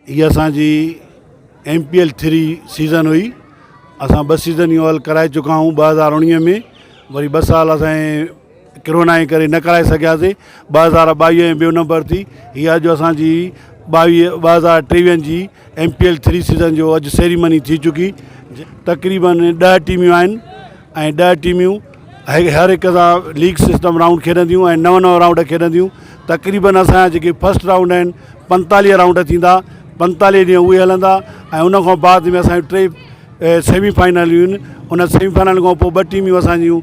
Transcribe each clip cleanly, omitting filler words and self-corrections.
ये असांजी MPL 3 season हुई। असां 2 सीज़न यूं हल कराए चुका हूँ। 2019 में वरी 2 साल असांजे कोरोना जे करे न कराए सघियासीं। 2022 में ॿियो नंबर थी। हीअ अॼु असांजी 2023 जी MPL 3 सीज़न जो अॼु सेरेमनी थी चुकी। तक़रीबन 10 टीमियूं आहिनि ऐं 10 टीमियूं हर हिक सां लीग सिस्टम राउंड खेॾंदियूं ऐं नव राउंड खेॾंदियूं। तक़रीबन असांजा जेके फस्ट राउंड आहिनि 45 राउंड थींदा, 45 ॾींहं उहे हलंदा ऐं उन खां बाद में असांजो 3 सेमीफाइनलियूं आहिनि। उन सेमीफाइनल खां पोइ 2 टीमियूं असांजियूं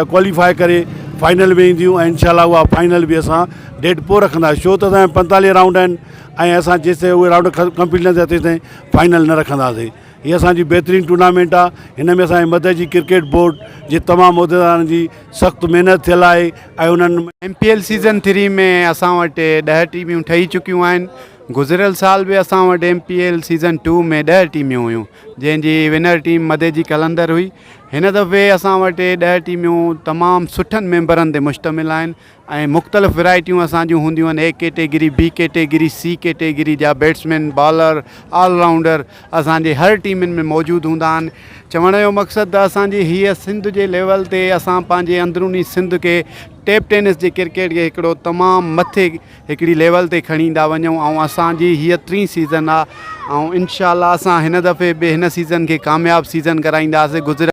क्वालीफाई करे फाइनल में ईंदियूं ऐं इंशाल्लाह उहा फाइनल बि असां डेट पोइ रखंदासीं। छो त असांजा 45 राउंड आहिनि ऐं असां जेसिताईं उहे राउंड कंप्लीट न थिया तेसिताईं फाइनल न रखंदासीं। हीअ असांजी बहितरीनु टूर्नामेंट आहे। हिन में असांजे मदद क्रिकेट बोर्ड जे तमामु उहिदेदारनि जी सख़्तु महिनत थियल आहे ऐं उन्हनि MPL सीज़न 3 में असां वटि 10 टीमियूं ठही चुकियूं आहिनि। गुज़िरियल साल बि असां वटि MPL सीज़न 2 में 10 टीमियूं हुयूं, जंहिंजी विनर टीम मदे जी कलंदर हुई। हिन दफ़े असां वटि 10 टीमियूं तमामु सुठनि मेंबरनि ते मुश्तमिल आहिनि ऐं मुख़्तलिफ़ वैराइटियूं असांजियूं हूंदियूं आहिनि। A category, B category, C category जा बैट्समैन, बॉलर, ऑलराउंडर असांजे हर टीमुनि में मौजूदु हूंदा आहिनि। चवण जो मक़सदु असांजी हीअ सिंध जे लेवल ते असां पंहिंजे अंदरूनी सिंध के टेप टेनिस जे क्रिकेट खे हिकिड़ो तमामु मथे हिकिड़ी लेवल ते खणी ईंदा वञूं ऐं असांजी हीअ 3 सीज़न आहे ऐं इंशाल्लाह असां हिन दफ़े बि हिन सीज़न खे कामयाबु सीज़न कराईंदासीं।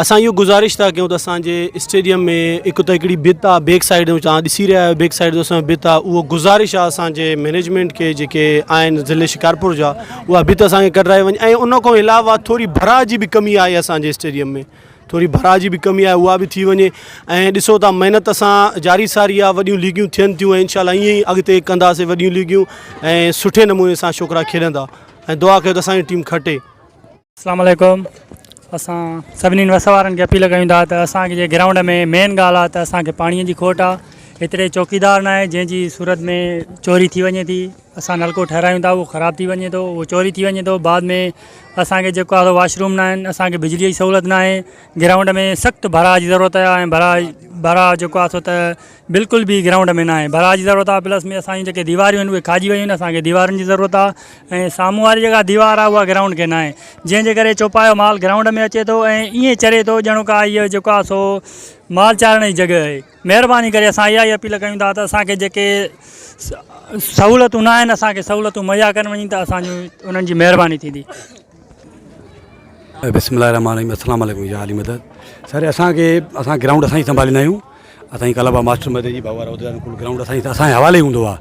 असां इहो गुज़ारिश था कयूं त असांजे स्टेडियम में हिकु त हिकिड़ी भित आहे बैक साइड में, तव्हां ॾिसी रहिया आहियो बैक साइड जो असांजो भित आहे। उहो गुज़ारिश आहे असांजे मैनेजमेंट खे जेके आहिनि ज़िले शिकारपुर जा, उहा भित असांखे कढाए वञे ऐं उन खां अलावा थोरी भरा जी बि कमी आहे असांजे स्टेडियम में, थोरी भरा जी बि कमी आहे, उहा बि थी वञे। ऐं ॾिसो था महिनत असां जारी सारी आहे, वॾियूं लीगियूं थियनि थियूं ऐं इंशाल्लाह ईअं ई अॻिते कंदासीं वॾियूं लीगियूं ऐं सुठे नमूने सां छोकिरा खेॾंदा ऐं दुआ कयो त असांजी टीम खटे। अस्सलाम वालेकुम। असां सभिनी वस वारनि खे अपील कयूं था त असांखे जे ग्राउंड में मेन ॻाल्हि आहे त असांखे पाणीअ जी खोट आहे। हिते चौकीदार न आहे, जंहिंजी सूरत में चोरी थी वञे थी, असां नलको ठहिरायूं था, उहो ख़राबु थी वञे थो, उहो चोरी थी वञे थो। बाद में असांखे जेको आहे वॉशरूम न आहिनि, असांखे बिजलीअ जी सहूलियत न आहे। ग्राउंड में सख़्तु भरा जी ज़रूरत आहे ऐं भरा जेको आहे सो त बिल्कुलु बि ग्राउंड में न आहे। भरा जी ज़रूरत आहे। प्लस में असांजी जेके दीवारियूं आहिनि उहे खाजी वियूं आहिनि, असांखे दीवारुनि जी ज़रूरत आहे ऐं साम्हूं वारी जेका दीवार आहे उहा ग्राउंड खे न आहे, जंहिंजे करे चौपायो माल ग्राउंड में अचे थो ऐं ईअं चरे थो ॼणो का इहो जेको आहे सो माल चारण जी जॻह आहे। महिरबानी करे असां इहा ई अपील कयूं था त असांखे जेके सहूलियतूं न आहिनि, असांखे सहूलियतूं मुहैया कनि वञी त असांजूं उन्हनि जी महिरबानी थींदी। बिस्मिल्लाहिर्रहमानिर्रहीम। अस्सलाम वालेकुम या अली मदद। सर असां ग्राउंड असां ई संभालींदा आहियूं। असांजी कलबा मास्टर मदद जी बाबा ग्राउंड असांजे हवाले हूंदो आहे।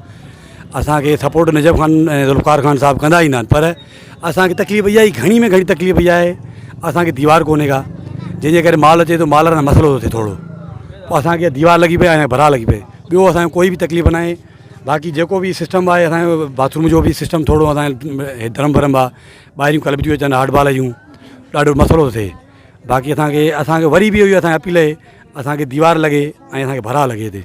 असांखे सपोर्ट नजब ख़ान ऐं ज़ुल्फ़कार ख़ान साहब कंदा ईंदा आहिनि, पर असांखे तकलीफ़ इहा ई घणी में घणी तकलीफ़ इहा आहे, असांखे दीवार कोन्हे का, जंहिंजे करे माल अचे थो, माल जो मसइलो थो थिए थोरो। पोइ असांखे दीवार लॻी पए ऐं भरा लॻी पए, ॿियो असांजो कोई बि तकलीफ़ न आहे। बाक़ी जेको बि सिस्टम आहे असांजो बाथरूम जो बि सिस्टम थोरो असांजे धर्म भरम आहे, ॿाहिरियूं कलप थियूं अचनि, हार्ड बॉल जूं, ॾाढो मसइलो थो थिए। बाक़ी असांखे वरी बि इहो असांजी अपील आहे, असांखे दीवार लॻे ऐं असांखे भरा लॻे हिते।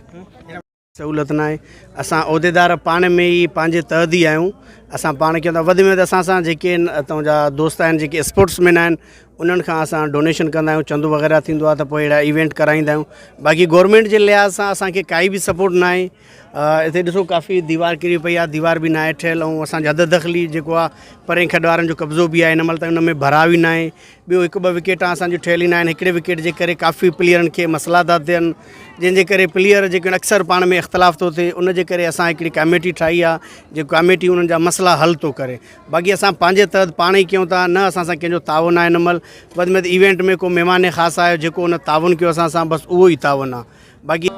सहूलियत न आहे। असां उहिदेदार पाण में ई पंहिंजे तहदी आहियूं। असां पाण खे वधि में वधि असां सां जेके हितां जा दोस्त आहिनि, जेके स्पोर्ट्समैन आहिनि, उन्हनि खां असां डोनेशन कंदा आहियूं, चंदो वग़ैरह थींदो आहे त पोइ अहिड़ा इवेंट कराईंदा आहियूं। बाक़ी गवर्नमेंट जे लिहाज़ सां असांखे काई बि सपोर्ट न आहे। हिते ॾिसो काफ़ी दीवार किरी पई आहे, दीवार बि न आहे ठहियलु ऐं असांजे हद दख़ली जेको आहे परे खॾ वारनि जो कब्ज़ो बि आहे। हिन महिल त हुन में भराव ई न आहे। ॿियो 1-2 विकेट असांजूं ठहियल ई न आहिनि। हिकिड़े विकेट जे करे काफ़ी प्लेयरनि खे मसइला था थियनि, जंहिंजे करे प्लेयर जेके अक्सर पाण में इख़्तिलाफ़ थो थिए। उनजे करे असां हिकिड़ी कमेटी ठाही आहे, जेको कमेटी उन्हनि जा मसइला हल थो करे। बाक़ी असां पंहिंजे तहत पाण ई कयूं था, न असां सां कंहिंजो ताउन आहे। हिन महिल वधि में वधि इवेंट में को महिमान ख़ासि आयो जेको उन ताउन कयो असां सां, बसि उहो ई ताउन आहे। बाक़ी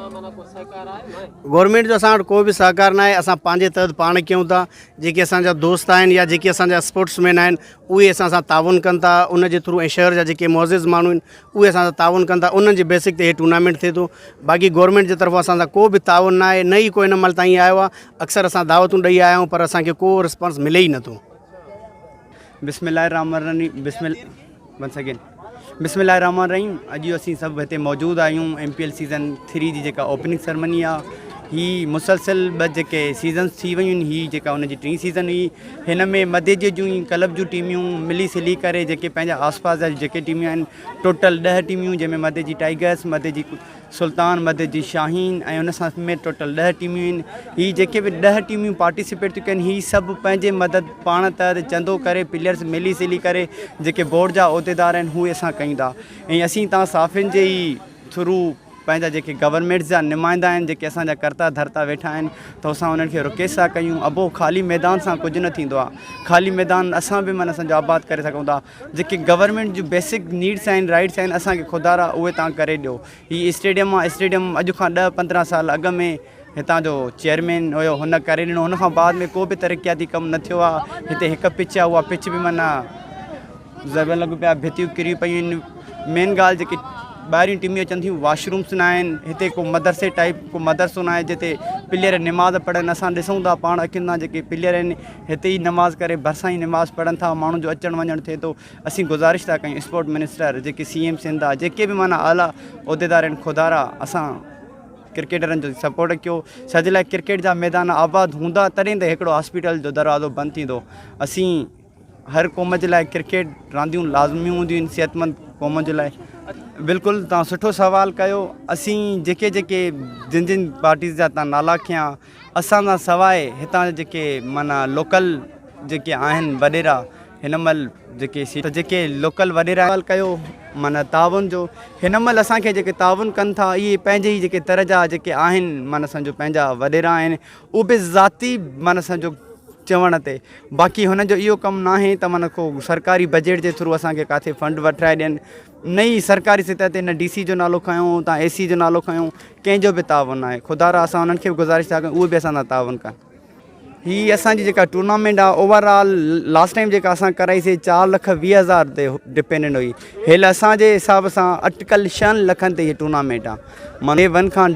गवर्नमेंट जो असां वटि कोई बि सहकार न आहे। असां पंहिंजे तहत पाण कयूं था। जेके असांजा दोस्त आहिनि या जेके असांजा स्पोर्ट्समैन आहिनि, उहे असां सां ताउन कनि था उन जे थ्रू, ऐं शहर जा जेके मुअज़्ज़िज़ माण्हू आहिनि उहे असां सां ताउन कनि था। उन्हनि जे बेसिक ते इहे टूर्नामेंट थिए थो। बाक़ी गवर्नमेंट जे तरफ़ां असां सां को बि ताउन न आहे, न ई कोई हिन महिल ताईं आयो आहे। अक्सर असां दावतूं ॾेई आया आहियूं, पर असांखे को रिस्पॉन्स मिले ई नथो। बिस्मिल्लाहिर्रहमानिर्रहीम। अॼु असीं सभु हिते मौजूदु आहियूं MPL सीज़न 3 जी जेका ओपनिंग सेरेमनी आहे, ही मुसलसल ॿ जेके सीज़न्स थी वियूं आहिनि, ही जेका हुनजी टी सीज़न हुई, हिन में मदे जूं क्लब जूं टीमियूं मिली सिली करे जेके पंहिंजा आसपास जा जेके टीमियूं आहिनि, टोटल 10 टीमियूं, जंहिंमें मदे जी टाइगर्स, मदे जी सुल्तान, मदे जी शाहीन ऐं उन सां में टोटल 10 टीमियूं आहिनि। ही जेके बि 10 टीमियूं पार्टिसिपेट थियूं कनि, ही सभु पंहिंजे मदद पाण त चंदो करे प्लेयर्स मिली सिली करे जेके बोर्ड जा उहिदेदार आहिनि उहे असां कयूं था। ऐं असीं तव्हां साफ़ियुनि जे ई थ्रू पंहिंजा जेके गवर्नमेंट जा नुमाइंदा आहिनि, जेके असांजा कर्ता धर्ता वेठा आहिनि, त असां उन्हनि खे रिक्वेस्ट था कयूं। अबो ख़ाली मैदान सां कुझु न थींदो आहे, ख़ाली मैदान असां बि माना असांजो आबाद करे सघूं था। जेके गवर्नमेंट जूं बेसिक नीड्स आहिनि, राइट्स आहिनि, असांखे खुदारा उहे तव्हां करे ॾियो। हीअ स्टेडियम आहे, स्टेडियम अॼु खां 10-15 साल अॻु में हितां जो चेयरमैन हुयो, हुन करे ॾिनो। हुन खां बाद में को बि तरक़ियाती कमु न थियो आहे। हिते हिकु पिच आहे, उहा पिच बि माना ज़ब लॻ पिया, भितियूं किरी पियूं आहिनि। मेन ॻाल्हि जेकी ॿाहिरियूं टीमियूं अचनि थियूं, वाशरूम्स न आहिनि हिते, को मदरसे टाइप को मदरसो न आहे जिते प्लेयर नमाज़ पढ़नि। असां ॾिसूं था पाण अखियुनि सां, जेके प्लेयर आहिनि हिते ई नमाज़ करे भरिसां ई नमाज़ पढ़नि था, माण्हुनि जो अचणु वञणु थिए थो। असीं गुज़ारिश था कयूं स्पोर्ट मिनिस्टर, जेके CM सिंध आहे, जेके बि माना आला उहिदेदार आहिनि, खुदारा असां क्रिकेटरनि जो सपोर्ट कयो। छाजे लाइ क्रिकेट जा मैदान आबाद हूंदा तॾहिं त हिकिड़ो हॉस्पिटल जो दरवाज़ो बंदि थींदो। असीं हर क़ौम जे लाइ क्रिकेट रांदियूं लाज़मी हूंदियूं आहिनि, सिहतमंद क़ौम जे लाइ। बिल्कुलु तव्हां सुठो सवाल कयो। असीं जेके जिन पार्टीज़ जा तव्हां नाला खयां, असां खां सवाइ हितां जेके माना लोकल जेके आहिनि वॾेरा, हिन महिल जेके लोकल वॾेरा कयो माना ताउन जो, हिन महिल असांखे जेके ताउन कनि था, इहे पंहिंजे ई जेके तरह जा जेके आहिनि माना सम्झो पंहिंजा वॾेरा आहिनि, उहे बि ज़ाती माना सम्झो चवण ते। बाक़ी हुनजो इहो कमु न आहे त माना को सरकारी बजट जे थ्रू असांखे किथे फंड वठाए ॾियनि। नई सरकारी सतह ते न DC जो नालो खयूं, तव्हां AC जो नालो खयूं, कंहिंजो बि ताउन आहे। खुदारा असां उन्हनि खे बि गुज़ारिश था कयूं, उहे बि असां सां ताउन कनि। हीअ असांजी जेका टूर्नामेंट आहे, ओवरऑल लास्ट टाइम जेका असां कराईसीं 4,20,000 ते डिपेंडेंट हुई। हेल असांजे हिसाब सां अटकल 6 लखनि ते हीअ टूर्नामेंट आहे। माना Day1 खां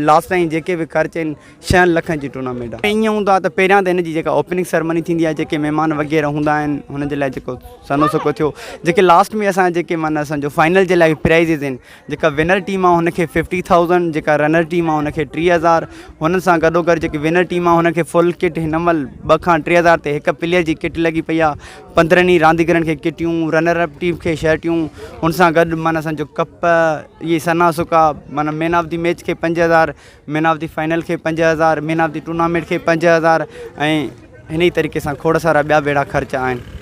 लास्ट टाइम जेके बि ख़र्च आहिनि 6 लखनि जी टूर्नामेंट आहे। ईअं हूंदो आहे त पहिरियां त हिन जी जेका ओपनिंग सेरेमनी थींदी आहे, जेके महिमान वग़ैरह हूंदा आहिनि, हुन जे लाइ जेको सनो सुको थियो, जेके लास्ट में असां जेके माना सम्झो फाइनल जे लाइ प्राइज़िस आहिनि, जेका विनर टीम आहे हुनखे 50,000, जेका रनर टीम आहे हुनखे 30,000। हुन सां गॾोगॾु जेकी विनर टीम आहे हुनखे फुल किट हिन महिल 2 खां 3,000 ते हिकु प्लेयर जी किट लॻी पई आहे। 15 रांदीगरनि खे किटियूं, रनर अप टीम खे शर्टियूं, हुन सां गॾु माना सम्झो कप, इहे सना सुका, माना मैन ऑफ द मैच खे 5,000, मैन ऑफ द फाइनल खे 5,000, मैन ऑफ द टूर्नामेंट खे 5,000 ऐं हिन ई तरीक़े सां खोड़ सारा ॿिया बेड़ा ख़र्च आहिनि।